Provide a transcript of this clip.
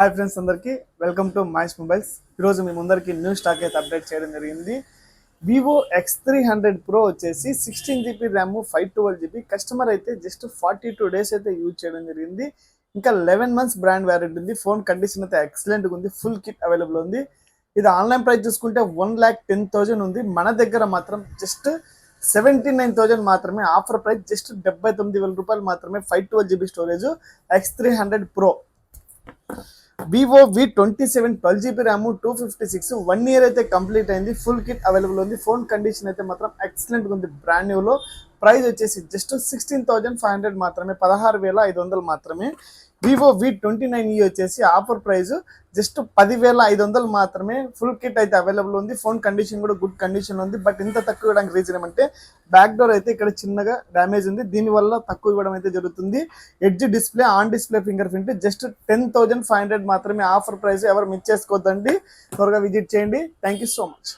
Hi friends అందరికీ welcome to mice mobiles. ఈరోజు మీ ముందరికి న్యూ స్టాక్ అయితే అప్డేట్ చేయడం జరిగింది. వివో X300 Pro వచ్చేసి 16 GB ర్యామ్ 512 GB. కస్టమర్ అయితే జస్ట్ 42 days అయితే యూజ్ చేయడం జరిగింది. ఇంకా 11 months బ్రాండ్ వ్యారంటీ ఉంది. ఫోన్ కండిషన్ అయితే ఎక్సలెంట్గా ఉంది. ఫుల్ కిట్ అవైలబుల్ ఉంది. ఇది ఆన్లైన్ ప్రైస్ చూసుకుంటే 1,10,000 ఉంది. మన దగ్గర మాత్రం జస్ట్ 79,000 మాత్రమే. ఆఫర్ ప్రైస్ జస్ట్ 79,000 రూపాయలు మాత్రమే. 512 GB storage X300 Pro. Vivo V27 12 GB RAM 256 1 year అయితే కంప్లీట్ అయింది. ఫుల్ కిట్ అవైలబుల్ ఉంది. ఫోన్ కండిషన్ అయితే మాత్రం ఎక్సలెంట్గా ఉంది. బ్రాండ్ న్యూలో. ప్రైస్ వచ్చేసి జస్ట్ 16,500 మాత్రమే. 16,500 మాత్రమే. వివో V29e వచ్చేసి ఆఫర్ ప్రైస్ జస్ట్ 10,500 మాత్రమే. ఫుల్ కిట్ అయితే అవైలబుల్ ఉంది. ఫోన్ కండిషన్ కూడా గుడ్ కండిషన్ ఉంది. బట్ ఇంత తక్కువ ఇవ్వడానికి రీజన్ ఏమంటే బ్యాక్ డోర్ అయితే ఇక్కడ చిన్నగా డ్యామేజ్ ఉంది. దీనివల్ల తక్కువ ఇవ్వడం అయితే జరుగుతుంది. Edge display, on display finger print just 10,500 మాత్రమే. ఆఫర్ ప్రైస్ ఎవరు మిస్ చేసుకోవద్దండి. త్వరగా విజిట్ చేయండి. Thank you so much.